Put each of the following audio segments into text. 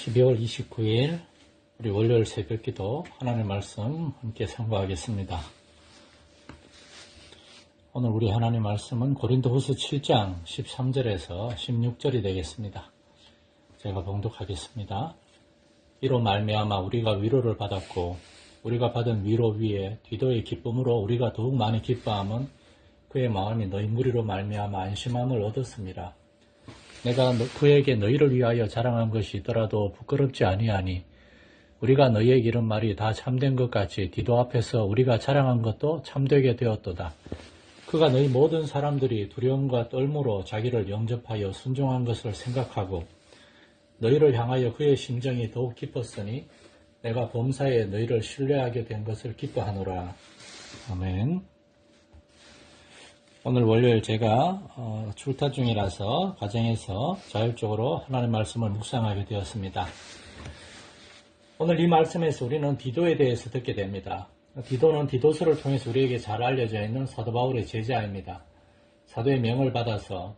12월 29일 우리 월요일 새벽기도 하나님의 말씀 함께 상고하겠습니다. 오늘 우리 하나님의 말씀은 고린도후서 7장 13절에서 16절이 되겠습니다. 제가 봉독하겠습니다. 이로 말미암아 우리가 위로를 받았고 우리가 받은 위로 위에 디도의 기쁨으로 우리가 더욱 많이 기뻐함은 그의 마음이 너희 무리로 말미암아 안심함을 얻었습니다. 내가 그에게 너희를 위하여 자랑한 것이 있더라도 부끄럽지 아니하니 우리가 너희에게 이런 말이 다 참된 것 같이 디도 앞에서 우리가 자랑한 것도 참되게 되었도다. 그가 너희 모든 사람들이 두려움과 떨므로 자기를 영접하여 순종한 것을 생각하고 너희를 향하여 그의 심정이 더욱 깊었으니 내가 범사에 너희를 신뢰하게 된 것을 기뻐하노라. 아멘. 오늘 월요일 제가 출타 중이라서 가정에서 자율적으로 하나님의 말씀을 묵상하게 되었습니다. 오늘 이 말씀에서 우리는 디도에 대해서 듣게 됩니다. 디도는 디도서를 통해서 우리에게 잘 알려져 있는 사도 바울의 제자입니다. 사도의 명을 받아서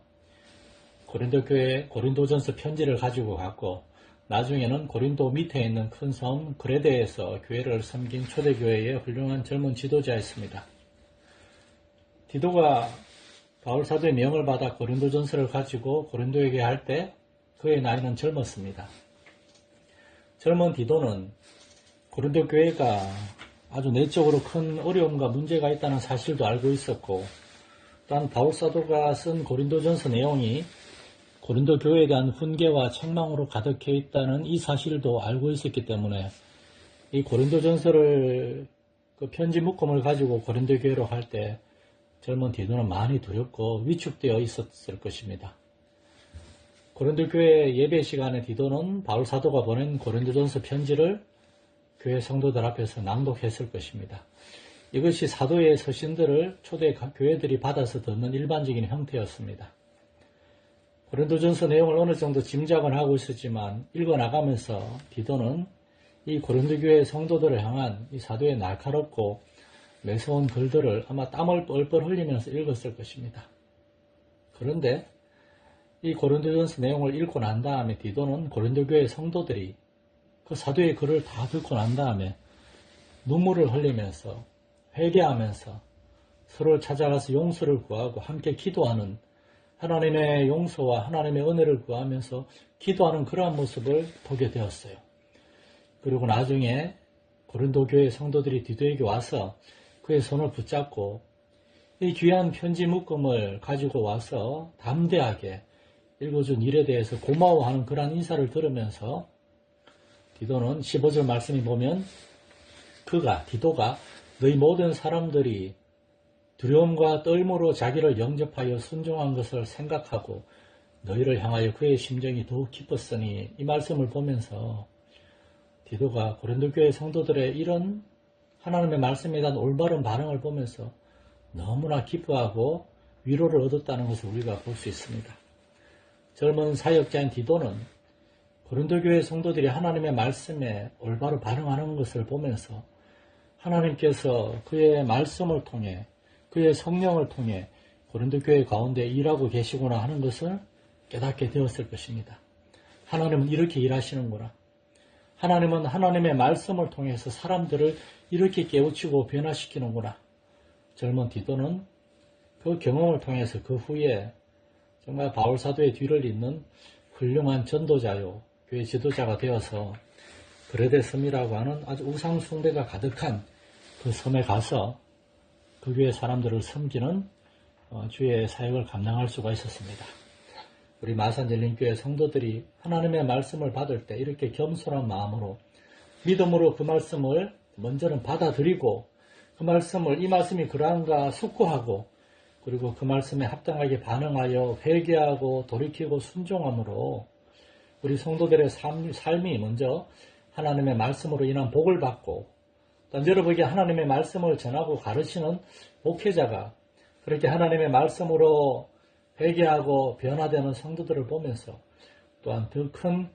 고린도 교회 고린도전서 편지를 가지고 갔고 나중에는 고린도 밑에 있는 큰 섬 그레데에서 교회를 섬긴 초대교회의 훌륭한 젊은 지도자였습니다. 디도가 바울 사도의 명을 받아 고린도전서를 가지고 고린도에게 할 때 그의 나이는 젊었습니다. 젊은 디도는 고린도 교회가 아주 내적으로 큰 어려움과 문제가 있다는 사실도 알고 있었고 또한 바울 사도가 쓴 고린도전서 내용이 고린도 교회에 대한 훈계와 책망으로 가득해 있다는 이 사실도 알고 있었기 때문에 이 고린도전서를 그 편지 묶음을 가지고 고린도 교회로 갈 때 젊은 디도는 많이 두렵고 위축되어 있었을 것입니다. 고린도 교회 예배 시간에 디도는 바울 사도가 보낸 고린도전서 편지를 교회 성도들 앞에서 낭독했을 것입니다. 이것이 사도의 서신들을 초대 교회들이 받아서 듣는 일반적인 형태였습니다. 고린도전서 내용을 어느 정도 짐작은 하고 있었지만 읽어나가면서 디도는 이 고린도 교회 성도들을 향한 이 사도의 날카롭고 매서운 글들을 아마 땀을 뻘뻘 흘리면서 읽었을 것입니다. 그런데 이 고린도전서 내용을 읽고 난 다음에 디도는 고린도 교회 성도들이 그 사도의 글을 다 듣고 난 다음에 눈물을 흘리면서 회개하면서 서로를 찾아가서 용서를 구하고 함께 기도하는 하나님의 용서와 하나님의 은혜를 구하면서 기도하는 그러한 모습을 보게 되었어요. 그리고 나중에 고린도 교회 성도들이 디도에게 와서 그의 손을 붙잡고 이 귀한 편지 묶음을 가지고 와서 담대하게 읽어준 일에 대해서 고마워하는 그러한 인사를 들으면서 디도는 15절 말씀이 보면 디도가 너희 모든 사람들이 두려움과 떨므로 자기를 영접하여 순종한 것을 생각하고 너희를 향하여 그의 심정이 더욱 깊었으니 이 말씀을 보면서 디도가 고린도 교회 성도들의 이런 하나님의 말씀에 대한 올바른 반응을 보면서 너무나 기뻐하고 위로를 얻었다는 것을 우리가 볼 수 있습니다. 젊은 사역자인 디도는 고린도 교회 성도들이 하나님의 말씀에 올바로 반응하는 것을 보면서 하나님께서 그의 말씀을 통해 그의 성령을 통해 고린도 교회 가운데 일하고 계시구나 하는 것을 깨닫게 되었을 것입니다. 하나님은 이렇게 일하시는구나. 하나님은 하나님의 말씀을 통해서 사람들을 이렇게 깨우치고 변화시키는구나. 젊은 디도는 그 경험을 통해서 그 후에 정말 바울 사도의 뒤를 잇는 훌륭한 전도자요, 교회 지도자가 되어서 그레데 섬이라고 하는 아주 우상 숭배가 가득한 그 섬에 가서 그 교회 사람들을 섬기는 주의 사역을 감당할 수가 있었습니다. 우리 마산열린교회 성도들이 하나님의 말씀을 받을 때 이렇게 겸손한 마음으로 믿음으로 그 말씀을 먼저는 받아들이고 그 말씀을 이 말씀이 그러한가 숙고하고 그리고 그 말씀에 합당하게 반응하여 회개하고 돌이키고 순종함으로 우리 성도들의 삶이 먼저 하나님의 말씀으로 인한 복을 받고 또 여러분에게 하나님의 말씀을 전하고 가르치는 목회자가 그렇게 하나님의 말씀으로 회개하고 변화되는 성도들을 보면서 또한 더 큰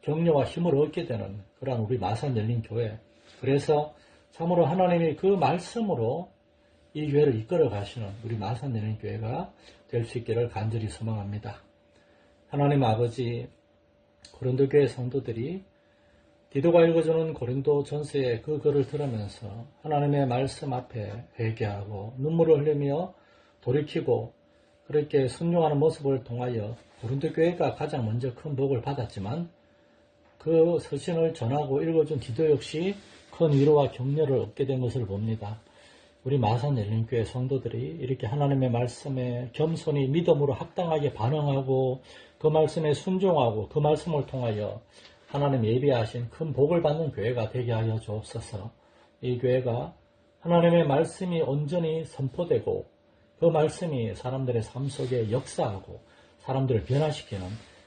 격려와 힘을 얻게 되는 그러한 우리 마산열린교회, 그래서 참으로 하나님이 그 말씀으로 이 교회를 이끌어 가시는 우리 마산열린교회가 될 수 있기를 간절히 소망합니다. 하나님 아버지, 고린도 교회 성도들이 디도가 읽어주는 고린도 전서의 그 글을 들으면서 하나님의 말씀 앞에 회개하고 눈물을 흘리며 돌이키고 그렇게 순종하는 모습을 통하여 고린도 교회가 가장 먼저 큰 복을 받았지만 그 서신을 전하고 읽어준 디도 역시 큰 위로와 격려를 얻게 된 것을 봅니다. 우리 마산 열린교회 성도들이 이렇게 하나님의 말씀에 겸손히 믿음으로 합당하게 반응하고 그 말씀에 순종하고 그 말씀을 통하여 하나님 예비하신 큰 복을 받는 교회가 되게 하여 주옵소서. 이 교회가 하나님의 말씀이 온전히 선포되고 그 말씀이 사람들의 삶 속에 역사하고 사람들을 변화시키는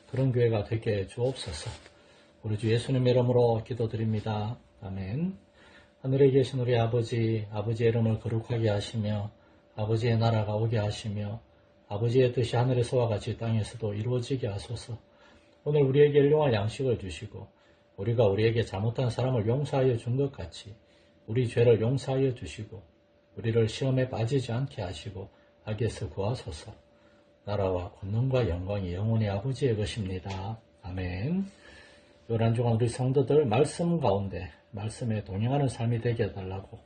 그런 교회가 되게 주옵소서. 우리 주 예수님 이름으로 기도드립니다. 아멘. 하늘에 계신 우리 아버지, 아버지의 이름을 거룩하게 하시며 아버지의 나라가 오게 하시며 아버지의 뜻이 하늘에서와 같이 땅에서도 이루어지게 하소서. 오늘 우리에게 일용할 양식을 주시고 우리가 우리에게 잘못한 사람을 용서하여 준 것 같이 우리 죄를 용서하여 주시고 우리를 시험에 빠지지 않게 하시고 악에서 구하소서. 나라와 권능과 영광이 영원히 아버지의 것입니다. 아멘. 요한 주간 우리 성도들 말씀 가운데 말씀에 동행하는 삶이 되게 해달라고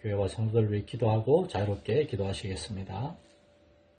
교회와 성도들 위해 기도하고 자유롭게 기도하시겠습니다.